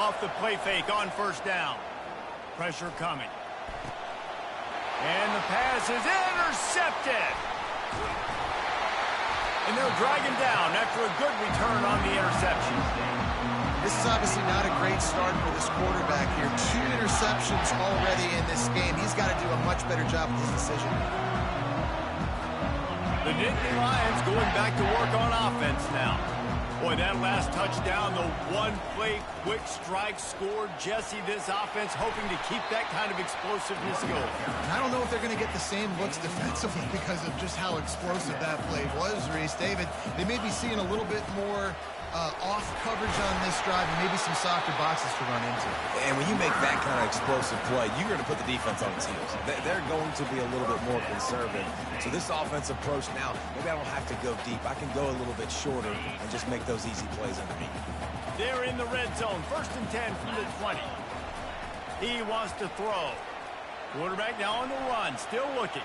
off the play fake on first down. Pressure coming. And the pass is intercepted. And they'll drag him down after a good return on the interception. This is obviously not a great start for this quarterback here. 2 interceptions already in this game. He's got to do a much better job with his decision. The Nittany Lions going back to work on offense now. Boy, that last touchdown, the one-play quick strike scored. Jesse, this offense hoping to keep that kind of explosiveness going. And I don't know if they're going to get the same looks defensively because of just how explosive that play was, Reese. David, they may be seeing a little bit more off coverage on this drive and maybe some softer boxes to run into. And when you make that kind of explosive play, you're going to put the defense on its heels. They're going to be a little bit more conservative. So this offensive approach now, maybe I don't have to go deep. I can go a little bit shorter and just make those easy plays underneath. They're in the red zone. 1st and 10 from the 20. He wants to throw. Quarterback now on the run. Still looking.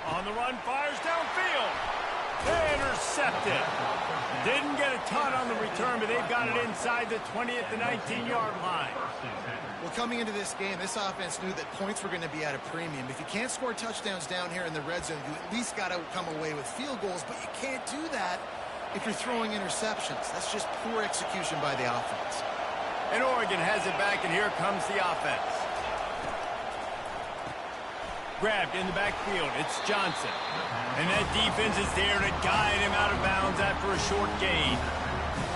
On the run, fires downfield. Intercepted. Didn't get a ton on the return, but they've got it inside the 20 at the 19-yard line. Well, coming into this game, this offense knew that points were going to be at a premium. If you can't score touchdowns down here in the red zone, you at least got to come away with field goals, but you can't do that if you're throwing interceptions. That's just poor execution by the offense. And Oregon has it back, and here comes the offense. Grabbed in the backfield. It's Johnson. And that defense is there to guide him out of bounds after a short gain.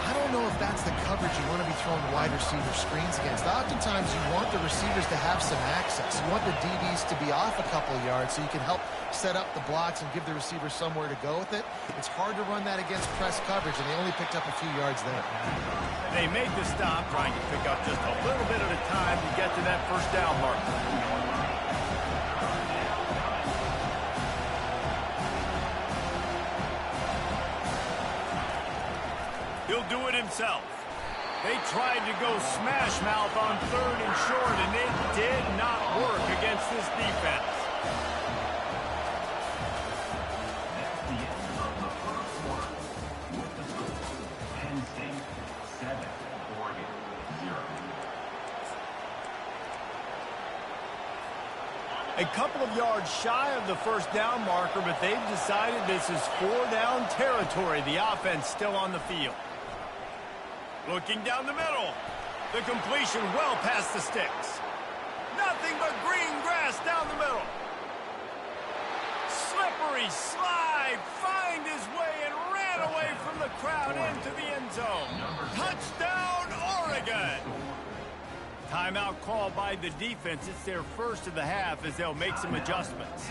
I don't know if that's the coverage you want to be throwing wide receiver screens against. Oftentimes, you want the receivers to have some access. You want the DBs to be off a couple of yards so you can help set up the blocks and give the receiver somewhere to go with it. It's hard to run that against press coverage, and they only picked up a few yards there. They made the stop, trying to pick up just a little bit at a time to get to that first down mark. He'll do it himself. They tried to go smash mouth on 3rd and short, and it did not work against this defense. A couple of yards shy of the first down marker, but they've decided this is 4-down territory. The offense still on the field. Looking down the middle. The completion well past the sticks. Nothing but green grass down the middle. Slippery slide. Find his way and ran away from the crowd into the end zone. Touchdown, Oregon. Timeout called by the defense. It's their first of the half as they'll make some adjustments.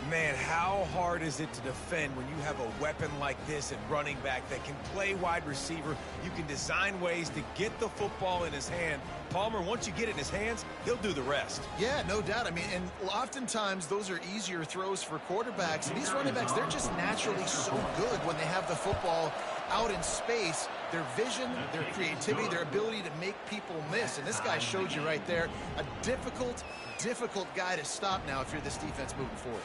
Man, how hard is it to defend when you have a weapon like this at running back that can play wide receiver? You can design ways to get the football in his hand. Palmer, once you get it in his hands, he'll do the rest. Yeah, no doubt. I mean, and oftentimes those are easier throws for quarterbacks. And these running backs, they're just naturally so good when they have the football out in space. Their vision, their creativity, their ability to make people miss. And this guy showed you right there, a difficult guy to stop now if you're this defense moving forward.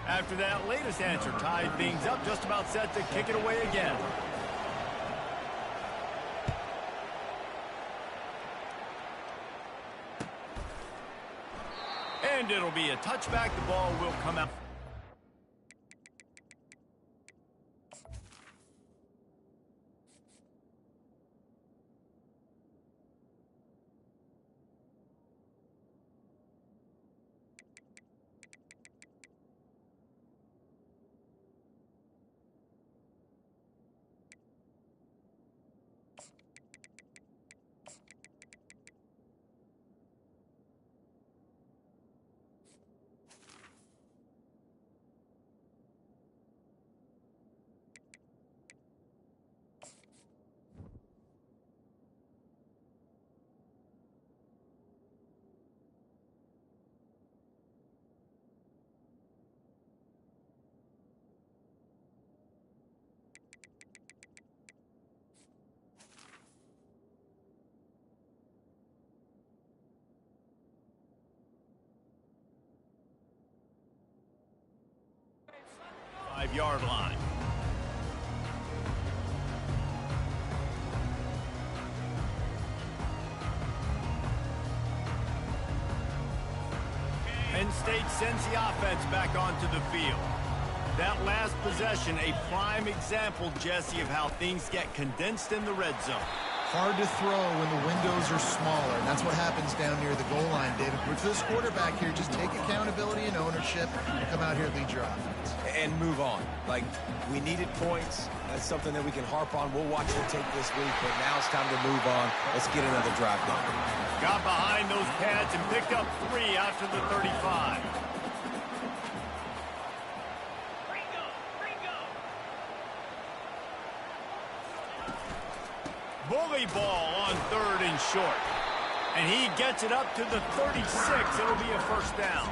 After that latest answer tied things up, just about set to kick it away again. And it'll be a touchback. The ball will come out. 25-yard line. Penn State sends the offense back onto the field. That last possession, a prime example, Jesse, of how things get condensed in the red zone. Hard to throw when the windows are smaller, and that's what happens down near the goal line, David. But for this quarterback here, just take accountability and ownership and come out here and lead your offense. And move on. Like, we needed points. That's something that we can harp on. We'll watch the tape this week, but now it's time to move on. Let's get another drive done. Got behind those pads and picked up 3 after the 35. Bully ball on 3rd and short. And he gets it up to the 36. It'll be a first down.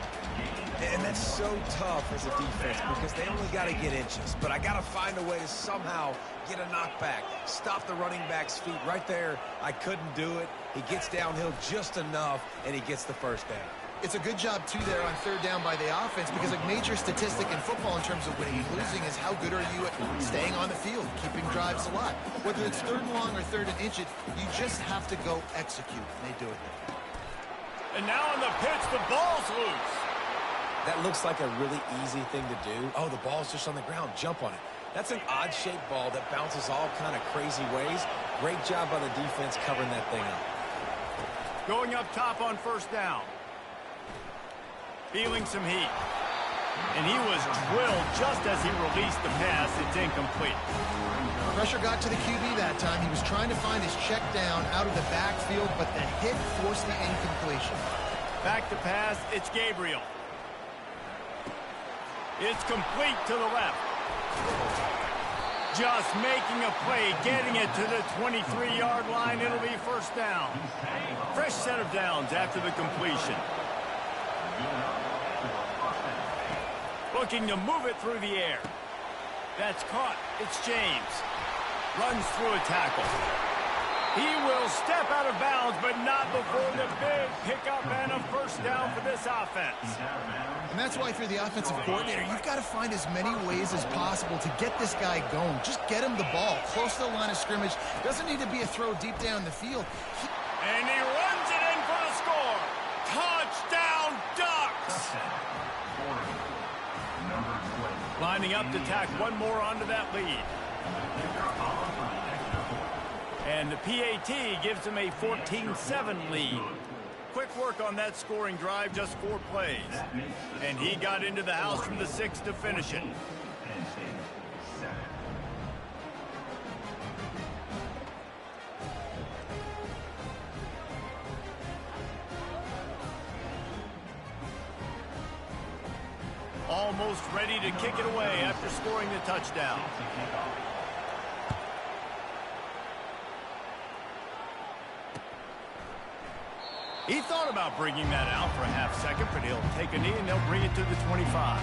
And that's so tough as a defense because they only got to get inches. But I got to find a way to somehow get a knockback, stop the running back's feet right there. I couldn't do it. He gets downhill just enough, and he gets the first down. It's a good job, too, there on 3rd down by the offense because a major statistic in football in terms of winning and losing is how good are you at staying on the field, keeping drives alive. Whether it's 3rd and long or 3rd and inches, you just have to go execute, and they do it there. And now on the pitch, the ball's loose. That looks like a really easy thing to do. Oh, the ball's just on the ground. Jump on it. That's an odd-shaped ball that bounces all kind of crazy ways. Great job by the defense covering that thing up. Going up top on 1st down. Feeling some heat. And he was drilled just as he released the pass. It's incomplete. Pressure got to the QB that time. He was trying to find his check down out of the backfield, but the hit forced the incompletion. Back to pass. It's Gabriel. It's complete to the left. Just making a play, getting it to the 23-yard line. It'll be first down. Fresh set of downs after the completion. Looking to move it through the air. That's caught. It's James. Runs through a tackle. He will step out of bounds, but not before the big pickup and a first down for this offense. And that's why, if you're the offensive coordinator, you've got to find as many ways as possible to get this guy going. Just get him the ball close to the line of scrimmage. Doesn't need to be a throw deep down the field. And he runs it in for the score. Touchdown, Ducks! Lining up to tack one more onto that lead. And the PAT gives them a 14-7 lead. Quick work on that scoring drive, just 4 plays. And he got into the house from the 6 to finish it. Almost ready to kick it away after scoring the touchdown. He thought about bringing that out for a half second, but he'll take a knee and they'll bring it to the 25.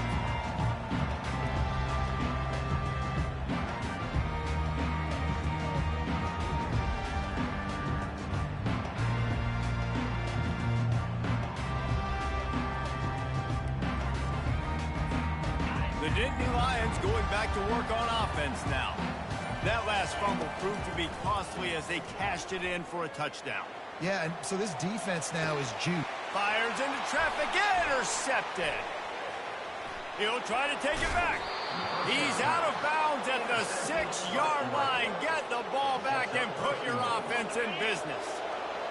The Nittany Lions going back to work on offense now. That last fumble proved to be costly as they cashed it in for a touchdown. Yeah, and so this defense now is juke. Fires into traffic, intercepted. He'll try to take it back. He's out of bounds at the 6-yard line. Get the ball back and put your offense in business.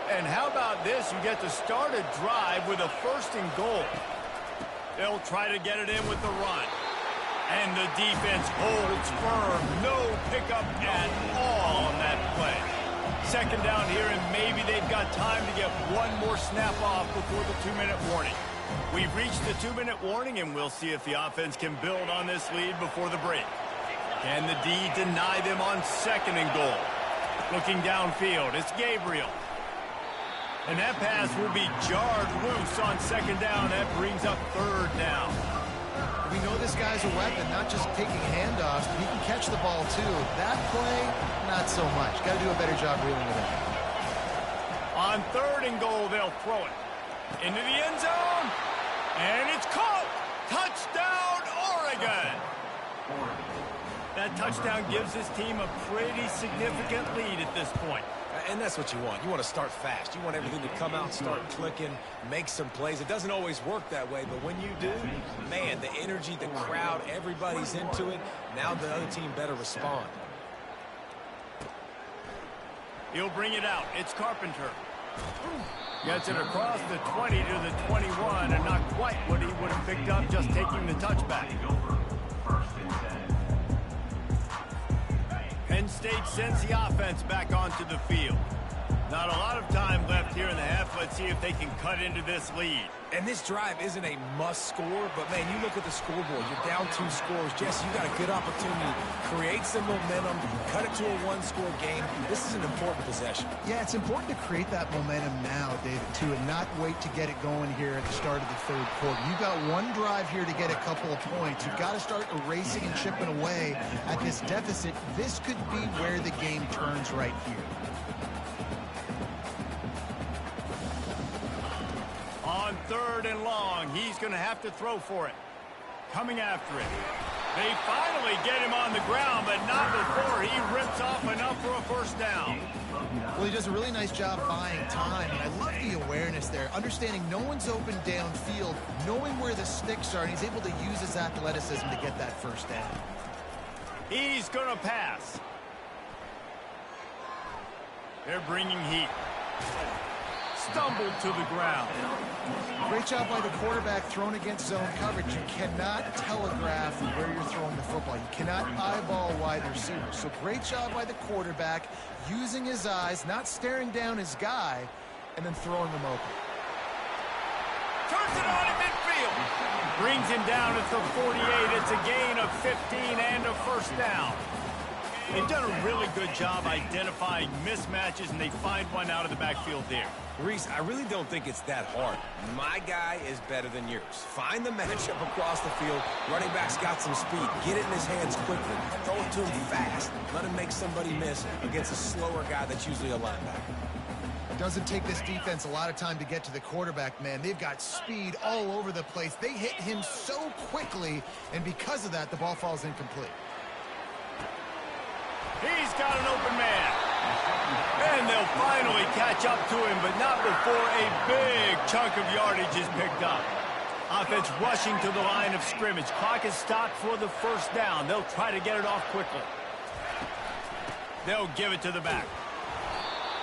And how about this? You get to start a drive with a 1st and goal. They'll try to get it in with the run. And the defense holds firm. No pickup at all on that play. 2nd down here, and maybe they've got time to get one more snap off before the 2-minute warning. We've reached the 2-minute warning, and we'll see if the offense can build on this lead before the break. Can the D deny them on 2nd and goal? Looking downfield, it's Gabriel. And that pass will be jarred loose on 2nd down. That brings up 3rd down. We know this guy's a weapon, not just taking handoffs, but he can catch the ball too. That play, not so much. Got to do a better job reeling it in. On 3rd and goal, they'll throw it into the end zone, and it's caught. Touchdown, Oregon. That touchdown gives his team a pretty significant lead at this point. And that's what you want. You want to start fast. You want everything to come out, start clicking, make some plays. It doesn't always work that way, but when you do, man, the energy, the crowd, everybody's into it. Now the other team better respond. He'll bring it out. It's Carpenter. Gets it across the 20 to the 21, and not quite what he would have picked up just taking the touchback. Penn State sends the offense back onto the field. Not a lot of time left here in the half. Let's see if they can cut into this lead. And this drive isn't a must score, but, man, you look at the scoreboard. You're down 2 scores. Jesse, you got a good opportunity. Create some momentum. Cut it to a 1-score game. This is an important possession. Yeah, it's important to create that momentum now, David, too, and not wait to get it going here at the start of the third quarter. You've got one drive here to get a couple of points. You've got to start erasing and chipping away at this deficit. This could be where the game turns right here. On 3rd and long, he's going to have to throw for it. Coming after it. They finally get him on the ground, but not before he rips off enough for a first down. Well, he does a really nice job buying time, and I love the awareness there. Understanding no one's open downfield, knowing where the sticks are, and he's able to use his athleticism to get that first down. He's going to pass. They're bringing heat. Stumbled to the ground. Great job by the quarterback thrown against zone coverage. You cannot telegraph where you're throwing the football. You cannot eyeball wide receivers. So great job by the quarterback using his eyes, not staring down his guy, and then throwing him open. Turns it on at midfield. Brings him down at the 48. It's a gain of 15 and a first down. They've done a really good job identifying mismatches, and they find one out of the backfield there. Reese, I really don't think it's that hard. My guy is better than yours. Find the matchup across the field. Running back's got some speed. Get it in his hands quickly. Throw it to him fast. Let him make somebody miss against a slower guy that's usually a linebacker. It doesn't take this defense a lot of time to get to the quarterback, man. They've got speed all over the place. They hit him so quickly, and because of that, the ball falls incomplete. He's got an open man. And they'll finally catch up to him, but not before a big chunk of yardage is picked up. Offense rushing to the line of scrimmage. Clock is stopped for the first down. They'll try to get it off quickly. They'll give it to the back.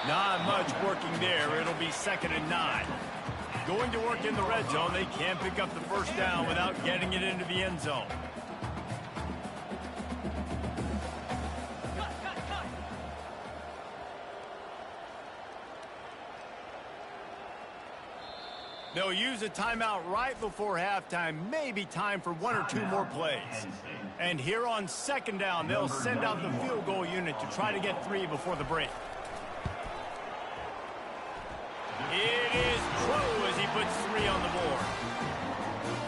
Not much working there. It'll be 2nd and 9. Going to work in the red zone. They can't pick up the first down without getting it into the end zone. They'll use a timeout right before halftime. Maybe time for 1 or 2 more plays. And here on 2nd down, they'll send out the field goal unit to try to get 3 before the break. It is true as he puts 3 on the board.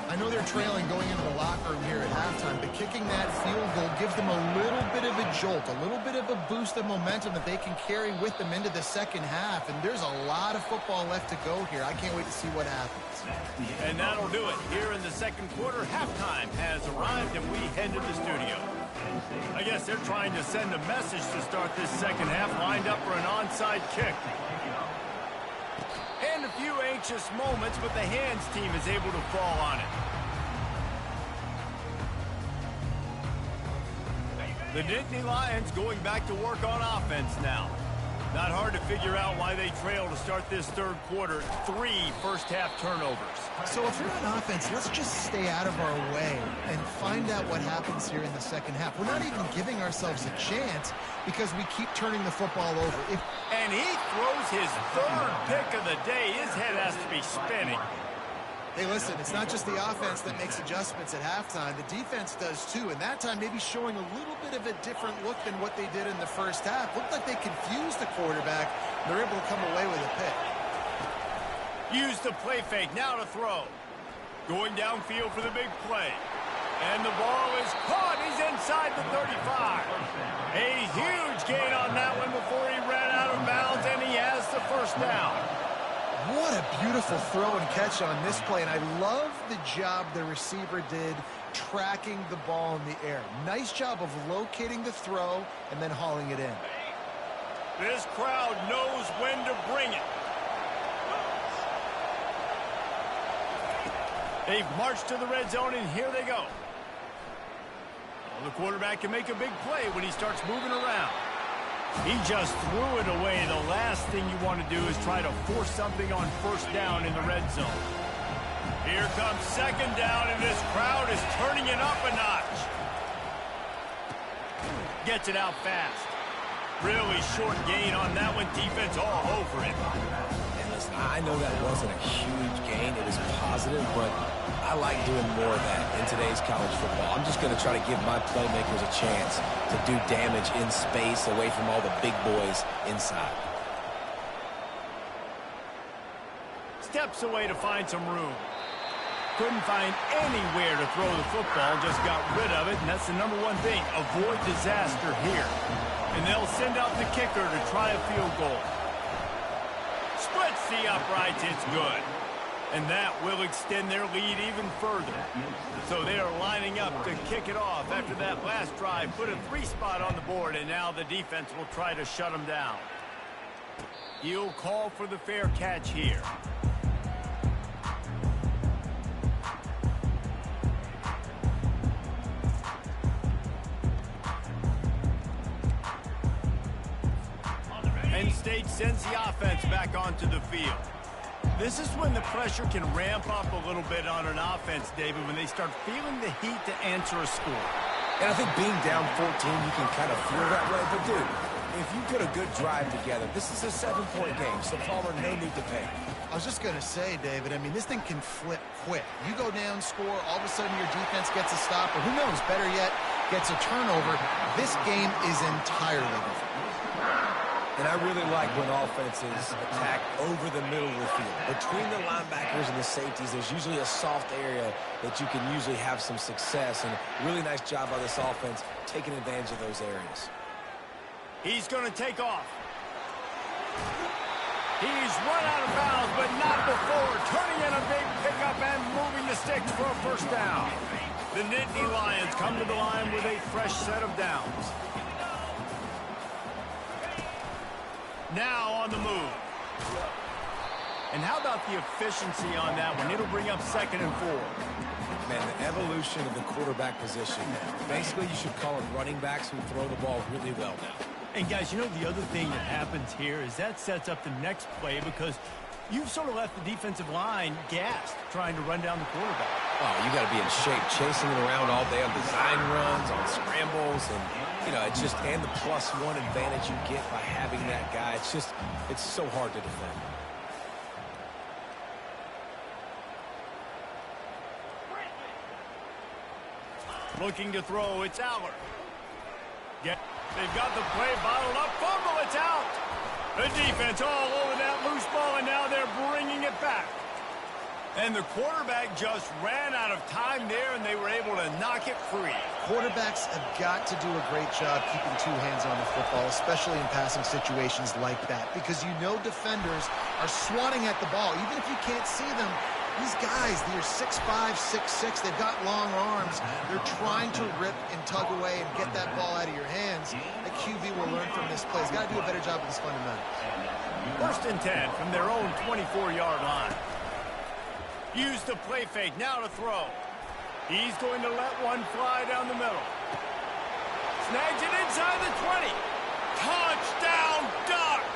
I know they're trailing going into the locker room here at halftime, but kicking that field goal gives them a little bit of a jolt, a little bit of a boost of momentum that they can carry with them into the second half. And there's a lot of football left to go here. I can't wait to see what happens. And that'll do it. Here in the second quarter, halftime has arrived, and we head to the studio. I guess they're trying to send a message to start this second half, lined up for an onside kick. And a few anxious moments, but the hands team is able to fall on it. The Nittany Lions going back to work on offense now. Not hard to figure out why they trail to start this third quarter. 3 first-half turnovers. So if you're on offense, let's just stay out of our way and find out what happens here in the second half. We're not even giving ourselves a chance because we keep turning the football over. And he throws his 3rd pick of the day. His head has to be spinning. Hey, listen, it's not just the offense that makes adjustments at halftime. The defense does too, and that time maybe showing a little bit of a different look than what they did in the first half. Looked like they confused the quarterback. They're able to come away with a pick. Use the play fake, now to throw. Going downfield for the big play. And the ball is caught. He's inside the 35. A huge gain on that one before he ran out of bounds, and he has the first down. What a beautiful throw and catch on this play, and I love the job the receiver did tracking the ball in the air. Nice job of locating the throw and then hauling it in. This crowd knows when to bring it. They've marched to the red zone, and here they go. Well, the quarterback can make a big play when he starts moving around. He just threw it away. The last thing you want to do is try to force something on first down in the red zone. Here comes second down, and this crowd is turning it up a notch. Gets it out fast. Really short gain on that one. Defense all over it. And listen, I know that wasn't a huge gain. It was positive, but I like doing more of that in today's college football. I'm just going to try to give my playmakers a chance to do damage in space away from all the big boys inside. Steps away to find some room. Couldn't find anywhere to throw the football, just got rid of it, and that's the number one thing. Avoid disaster here. And they'll send out the kicker to try a field goal. Splits the uprights, it's good. And that will extend their lead even further. So they are lining up to kick it off after that last drive. Put a 3-spot on the board, and now the defense will try to shut them down. He'll call for the fair catch here. Penn State sends the offense back onto the field. This is when the pressure can ramp up a little bit on an offense, David, when they start feeling the heat to answer a score. And I think being down 14, you can kind of feel that way. But, dude, if you put a good drive together, this is a 7-point game, so Palmer, no need to panic. I was just going to say, David, I mean, this thing can flip quick. You go down, score, all of a sudden your defense gets a stop, or who knows, better yet, gets a turnover. This game is entirely different. And I really like when offenses attack over the middle of the field. Between the linebackers and the safeties, there's usually a soft area that you can usually have some success. And really nice job by this offense taking advantage of those areas. He's going to take off. He's run out of bounds, but not before. Turning in a big pickup and moving the sticks for a first down. The Nittany Lions come to the line with a fresh set of downs. Now on the move. And how about the efficiency on that one? It'll bring up 2nd and 4. Man, the evolution of the quarterback position. Basically, you should call it running backs who throw the ball really well now. And guys, you know the other thing that happens here is that sets up the next play because you've sort of left the defensive line gassed trying to run down the quarterback. Oh, you got to be in shape, chasing it around all day on design runs, on scrambles, and, you know, it's just, and the +1 advantage you get by having that guy. It's just, it's so hard to defend. Looking to throw, it's Aller. They've got the play bottled up, fumble, it's out. The defense all over that loose ball, and now they're bringing it back. And the quarterback just ran out of time there, and they were able to knock it free. Quarterbacks have got to do a great job keeping 2 hands on the football, especially in passing situations like that, because you know defenders are swatting at the ball. Even if you can't see them, these guys, they're 6'5", 6'6", they've got long arms. They're trying to rip and tug away and get that ball out of your hands. The QB will learn from this play. He's got to do a better job with his fundamentals. 1st and 10 from their own 24-yard line. Use the play fake, now to throw. He's going to let one fly down the middle. Snags it inside the 20. Touchdown, Ducks!